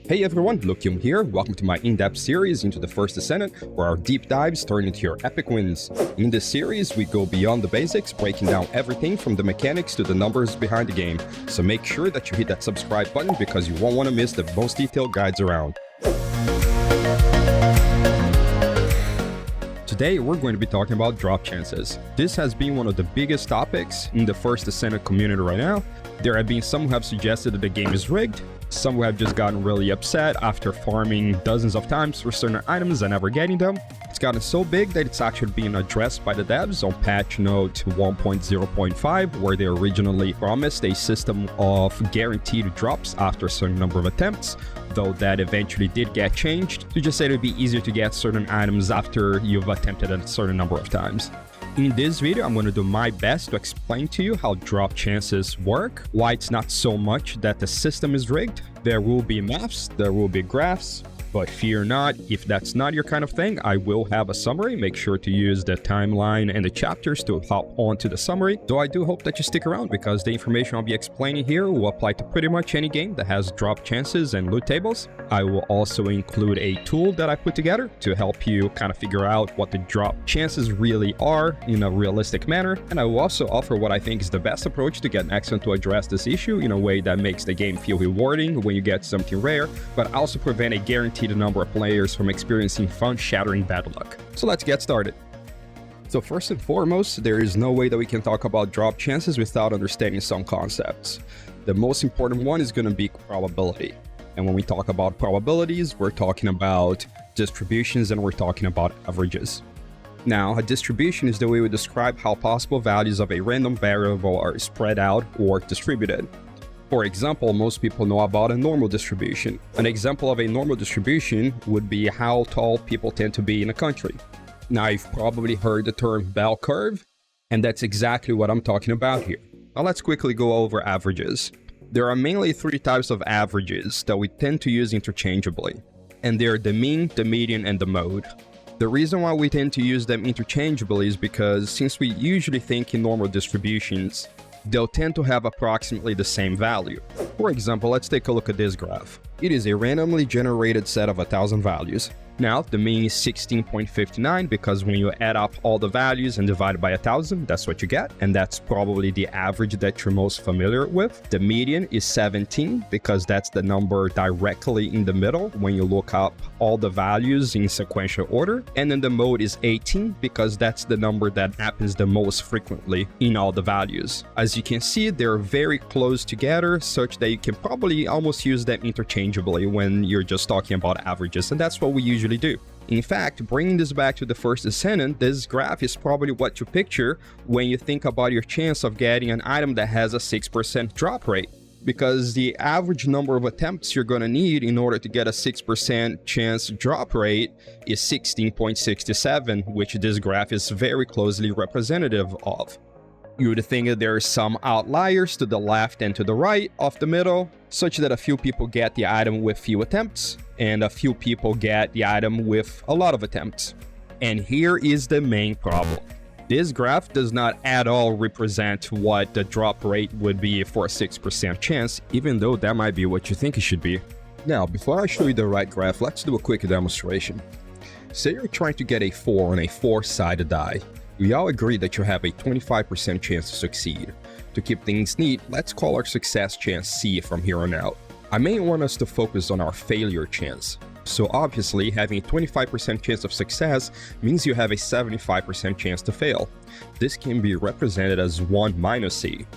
Hey everyone, Lukium here. Welcome to my in-depth series into the First Descendant, where our deep dives turn into your epic wins. In this series, we go beyond the basics, breaking down everything from the mechanics to the numbers behind the game. So make sure that you hit that subscribe button because you won't want to miss the most detailed guides around. Today, we're going to be talking about drop chances. This has been one of the biggest topics in the First Descendant community right now. There have been some who have suggested that the game is rigged, some who have just gotten really upset after farming dozens of times for certain items and never getting them. It's gotten so big that it's actually being addressed by the devs on patch note 1.0.5, where they originally promised a system of guaranteed drops after a certain number of attempts, though that eventually did get changed to just say it would be easier to get certain items after you've attempted it a certain number of times. In this video, I'm going to do my best to explain to you how drop chances work, why it's not so much that the system is rigged. There will be maths, there will be graphs, but fear not, if that's not your kind of thing, I will have a summary. Make sure to use the timeline and the chapters to hop onto the summary. Though I do hope that you stick around because the information I'll be explaining here will apply to pretty much any game that has drop chances and loot tables. I will also include a tool that I put together to help you kind of figure out what the drop chances really are in a realistic manner. And I will also offer what I think is the best approach to get Nexon to address this issue in a way that makes the game feel rewarding when you get something rare, but also prevent a guaranteed number of players from experiencing fun-shattering bad luck. So let's get started. So first and foremost, there is no way that we can talk about drop chances without understanding some concepts. The most important one is going to be probability. And when we talk about probabilities, we're talking about distributions and we're talking about averages. Now, a distribution is the way we describe how possible values of a random variable are spread out or distributed. For example, most people know about a normal distribution. An example of a normal distribution would be how tall people tend to be in a country. Now, you've probably heard the term bell curve, and that's exactly what I'm talking about here. Now, let's quickly go over averages. There are mainly three types of averages that we tend to use interchangeably, and they're the mean, the median, and the mode. The reason why we tend to use them interchangeably is because since we usually think in normal distributions, they'll tend to have approximately the same value. For example, let's take a look at this graph. It is a randomly generated set of 1,000 values. Now, the mean is 16.59 because when you add up all the values and divide it by 1,000, that's what you get. And that's probably the average that you're most familiar with. The median is 17 because that's the number directly in the middle when you look up all the values in sequential order. And then the mode is 18 because that's the number that happens the most frequently in all the values. As you can see, they're very close together such that you can probably almost use them interchangeably when you're just talking about averages. And that's what we usually do. In fact, bringing this back to the First Descendant, this graph is probably what you picture when you think about your chance of getting an item that has a 6% drop rate. Because the average number of attempts you're going to need in order to get a 6% chance drop rate is 16.67, which this graph is very closely representative of. You would think that there are some outliers to the left and to the right of the middle, such that a few people get the item with few attempts, and a few people get the item with a lot of attempts. And here is the main problem. This graph does not at all represent what the drop rate would be for a 6% chance, even though that might be what you think it should be. Now, before I show you the right graph, let's do a quick demonstration. Say you're trying to get a 4 on a 4-sided die. We all agree that you have a 25% chance to succeed. To keep things neat, let's call our success chance C from here on out. I may want us to focus on our failure chance. So obviously, having a 25% chance of success means you have a 75% chance to fail. This can be represented as 1 minus C.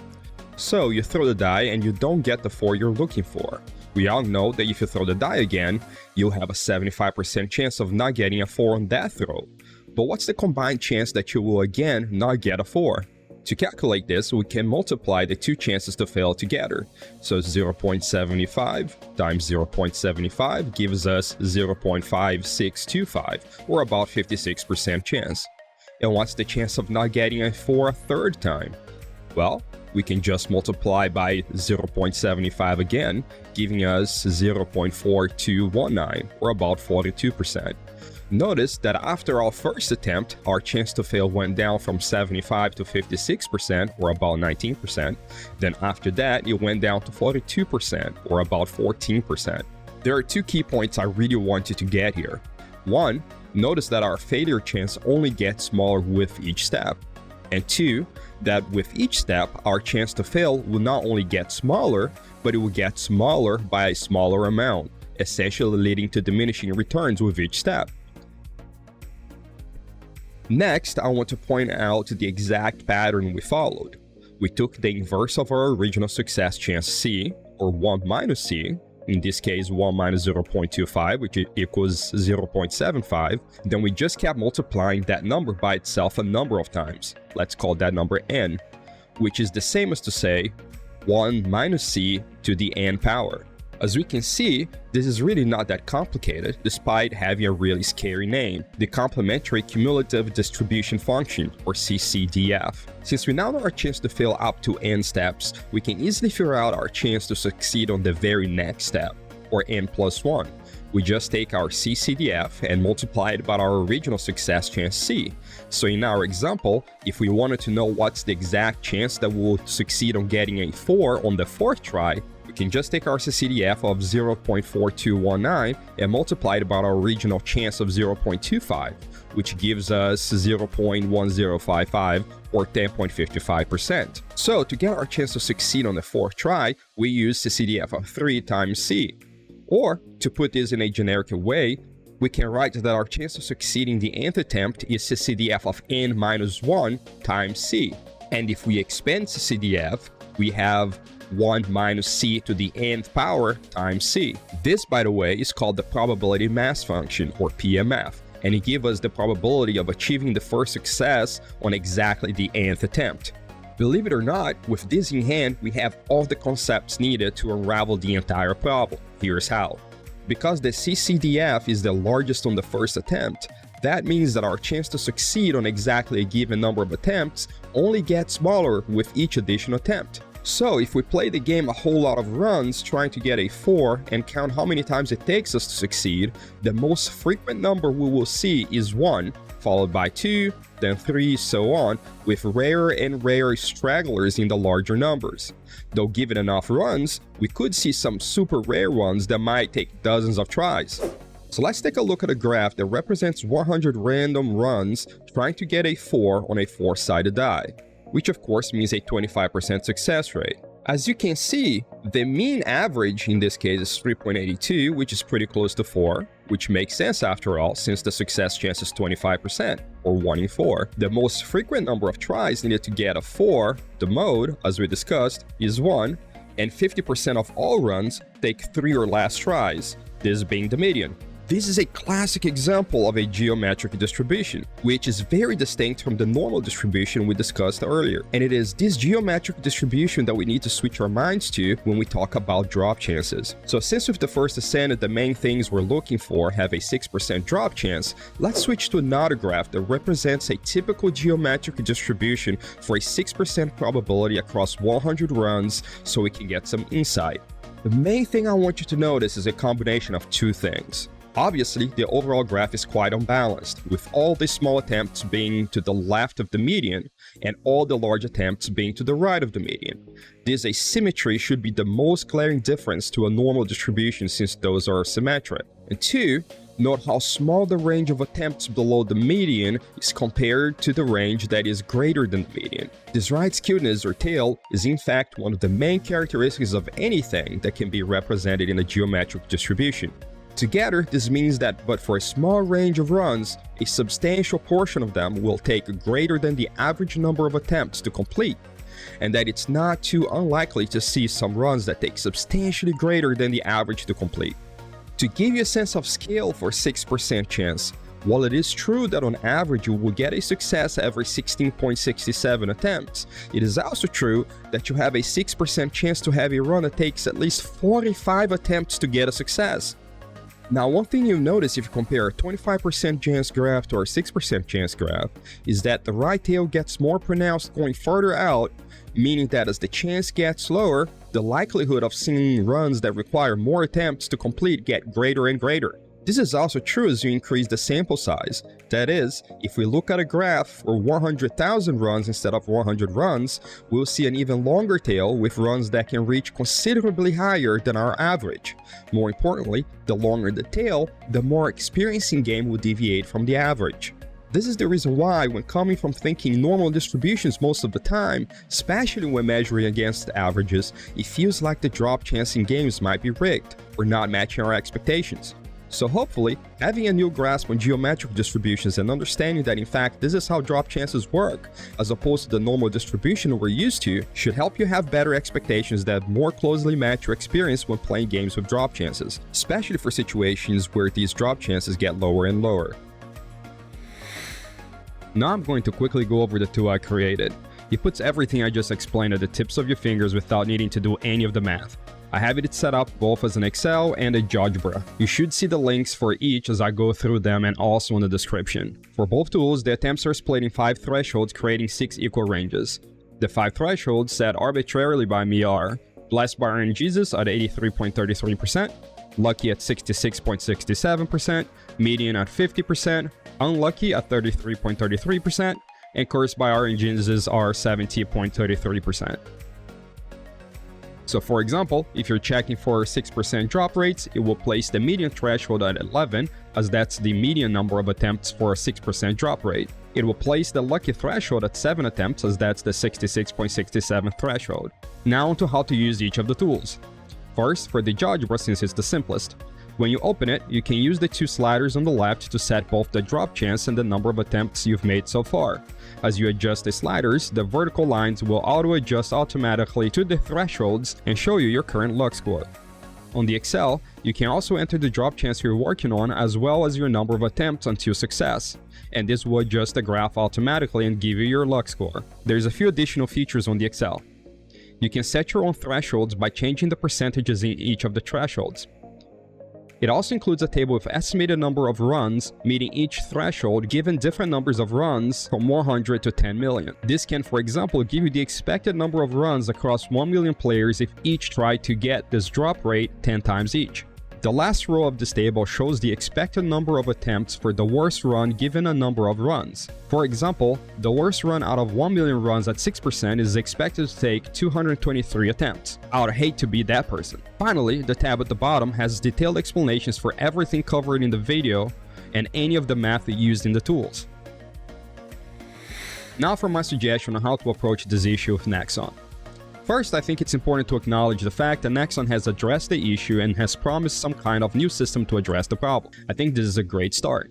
So you throw the die and you don't get the 4 you're looking for. We all know that if you throw the die again, you'll have a 75% chance of not getting a 4 on that throw. But what's the combined chance that you will again not get a 4? To calculate this, we can multiply the two chances to fail together. So 0.75 times 0.75 gives us 0.5625, or about 56% chance. And what's the chance of not getting a 4 a third time? Well, we can just multiply by 0.75 again, giving us 0.4219, or about 42%. Notice that after our first attempt, our chance to fail went down from 75 to 56%, or about 19%. Then after that, it went down to 42%, or about 14%. There are two key points I really want you to get here. One, notice that our failure chance only gets smaller with each step. And two, that with each step, our chance to fail will not only get smaller, but it will get smaller by a smaller amount, essentially leading to diminishing returns with each step. Next, I want to point out the exact pattern we followed. We took the inverse of our original success chance C, or 1 minus C, in this case 1 minus 0.25, which equals 0.75, then we just kept multiplying that number by itself a number of times. Let's call that number n, which is the same as to say 1 minus C to the n power. As we can see, this is really not that complicated, despite having a really scary name, the Complementary Cumulative Distribution Function, or CCDF. Since we now know our chance to fail up to n steps, we can easily figure out our chance to succeed on the very next step, or n plus 1. We just take our CCDF and multiply it by our original success chance C. So in our example, if we wanted to know what's the exact chance that we'll succeed on getting a 4 on the 4th try, we can just take our CCDF of 0.4219 and multiply it by our original chance of 0.25, which gives us 0.1055 or 10.55%. So to get our chance to succeed on the 4th try, we use CCDF of 3 times C. Or, to put this in a generic way, we can write that our chance of succeeding the nth attempt is CCDF of n minus 1 times C. And if we expand CCDF, we have 1 minus C to the nth power times C. This, by the way, is called the probability mass function, or PMF, and it gives us the probability of achieving the first success on exactly the nth attempt. Believe it or not, with this in hand, we have all the concepts needed to unravel the entire problem. Here's how. Because the CCDF is the largest on the first attempt, that means that our chance to succeed on exactly a given number of attempts only gets smaller with each additional attempt. So if we play the game a whole lot of runs trying to get a 4 and count how many times it takes us to succeed, the most frequent number we will see is 1, followed by 2, then 3, so on, with rarer and rarer stragglers in the larger numbers. Though given enough runs, we could see some super rare ones that might take dozens of tries. So let's take a look at a graph that represents 100 random runs trying to get a 4 on a 4-sided die, which of course means a 25% success rate. As you can see, the mean average in this case is 3.82, which is pretty close to 4, which makes sense after all, since the success chance is 25%, or 1 in 4. The most frequent number of tries needed to get a 4, the mode, as we discussed, is 1, and 50% of all runs take 3 or less tries, this being the median. This is a classic example of a geometric distribution, which is very distinct from the normal distribution we discussed earlier. And it is this geometric distribution that we need to switch our minds to when we talk about drop chances. So since with the First Descendant, the main things we're looking for have a 6% drop chance, let's switch to another graph that represents a typical geometric distribution for a 6% probability across 100 runs so we can get some insight. The main thing I want you to notice is a combination of two things. Obviously, the overall graph is quite unbalanced, with all the small attempts being to the left of the median and all the large attempts being to the right of the median. This asymmetry should be the most glaring difference to a normal distribution since those are symmetric. And two, note how small the range of attempts below the median is compared to the range that is greater than the median. This right skewness or tail is in fact one of the main characteristics of anything that can be represented in a geometric distribution. Together, this means that but for a small range of runs, a substantial portion of them will take greater than the average number of attempts to complete, and that it's not too unlikely to see some runs that take substantially greater than the average to complete. To give you a sense of scale for 6% chance, while it is true that on average you will get a success every 16.67 attempts, it is also true that you have a 6% chance to have a run that takes at least 45 attempts to get a success. Now, one thing you'll notice if you compare a 25% chance graph to our 6% chance graph is that the right tail gets more pronounced going further out, meaning that as the chance gets lower, the likelihood of seeing runs that require more attempts to complete get greater and greater. This is also true as you increase the sample size. That is, if we look at a graph for 100,000 runs instead of 100 runs, we'll see an even longer tail with runs that can reach considerably higher than our average. More importantly, the longer the tail, the more experience in game will deviate from the average. This is the reason why, when coming from thinking normal distributions most of the time, especially when measuring against averages, it feels like the drop chance in games might be rigged or not matching our expectations. So hopefully, having a new grasp on geometric distributions and understanding that in fact this is how drop chances work, as opposed to the normal distribution we're used to, should help you have better expectations that more closely match your experience when playing games with drop chances, especially for situations where these drop chances get lower and lower. Now I'm going to quickly go over the tool I created. It puts everything I just explained at the tips of your fingers without needing to do any of the math. I have it set up both as an Excel and a GeoGebra. You should see the links for each as I go through them and also in the description. For both tools, the attempts are split in 5 thresholds, creating 6 equal ranges. The 5 thresholds set arbitrarily by me are Blessed by RNGesus at 83.33%, Lucky at 66.67%, Median at 50%, Unlucky at 33.33%, and Cursed by RNGesus are 70.33%. So for example, if you're checking for 6% drop rates, it will place the median threshold at 11, as that's the median number of attempts for a 6% drop rate. It will place the lucky threshold at 7 attempts, as that's the 66.67 threshold. Now onto how to use each of the tools. First, for the GeoGebra, since it's the simplest. When you open it, you can use the 2 sliders on the left to set both the drop chance and the number of attempts you've made so far. As you adjust the sliders, the vertical lines will auto-adjust automatically to the thresholds and show you your current luck score. On the Excel, you can also enter the drop chance you're working on as well as your number of attempts until success, and this will adjust the graph automatically and give you your luck score. There's a few additional features on the Excel. You can set your own thresholds by changing the percentages in each of the thresholds. It also includes a table with estimated number of runs meeting each threshold given different numbers of runs from 100 to 10 million. This can, for example, give you the expected number of runs across 1 million players if each try to get this drop rate 10 times each. The last row of this table shows the expected number of attempts for the worst run given a number of runs. For example, the worst run out of 1 million runs at 6% is expected to take 223 attempts. I would hate to be that person. Finally, the tab at the bottom has detailed explanations for everything covered in the video and any of the math used in the tools. Now for my suggestion on how to approach this issue with Nexon. First, I think it's important to acknowledge the fact that Nexon has addressed the issue and has promised some kind of new system to address the problem. I think this is a great start.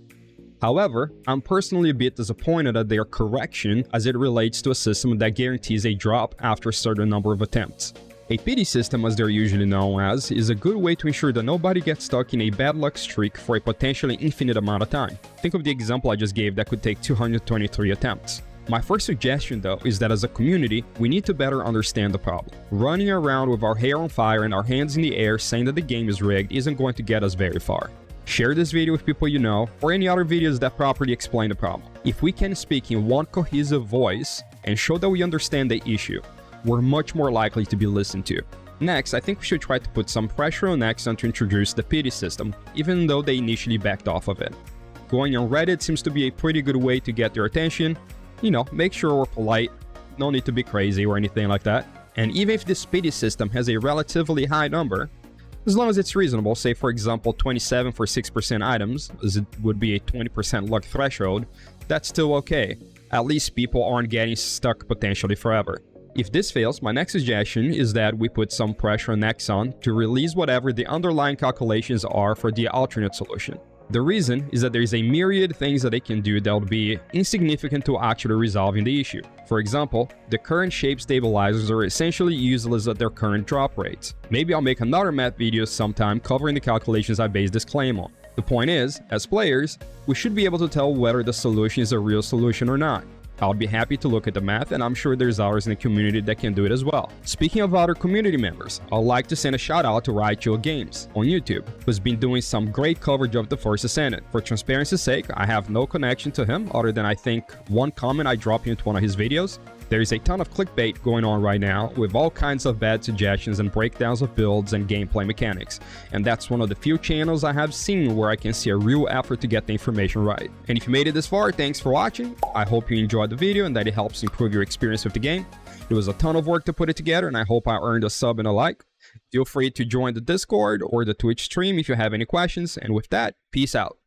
However, I'm personally a bit disappointed at their correction as it relates to a system that guarantees a drop after a certain number of attempts. A pity system, as they're usually known as, is a good way to ensure that nobody gets stuck in a bad luck streak for a potentially infinite amount of time. Think of the example I just gave that could take 223 attempts. My first suggestion though is that as a community, we need to better understand the problem. Running around with our hair on fire and our hands in the air saying that the game is rigged isn't going to get us very far. Share this video with people you know, or any other videos that properly explain the problem. If we can speak in one cohesive voice and show that we understand the issue, we're much more likely to be listened to. Next, I think we should try to put some pressure on Nexon to introduce the pity system, even though they initially backed off of it. Going on Reddit seems to be a pretty good way to get their attention. You know, make sure we're polite, no need to be crazy or anything like that. And even if this pity system has a relatively high number, as long as it's reasonable, say for example 27 for 6% items, as it would be a 20% luck threshold, that's still okay. At least people aren't getting stuck potentially forever. If this fails, my next suggestion is that we put some pressure on Nexon to release whatever the underlying calculations are for the alternate solution. The reason is that there's a myriad of things that they can do that will be insignificant to actually resolving the issue. For example, the current shape stabilizers are essentially useless at their current drop rates. Maybe I'll make another math video sometime covering the calculations I based this claim on. The point is, as players, we should be able to tell whether the solution is a real solution or not. I'll be happy to look at the math, and I'm sure there's others in the community that can do it as well. Speaking of other community members, I'd like to send a shout out to Riot Games on YouTube, who's been doing some great coverage of the First Descendant. For transparency's sake, I have no connection to him other than I think one comment I dropped into one of his videos. There's a ton of clickbait going on right now with all kinds of bad suggestions and breakdowns of builds and gameplay mechanics, and that's one of the few channels I have seen where I can see a real effort to get the information right. And if you made it this far, thanks for watching. I hope you enjoyed the video and that it helps improve your experience with the game. It was a ton of work to put it together, and I hope I earned a sub and a like. Feel free to join the Discord or the Twitch stream if you have any questions, and with that, peace out.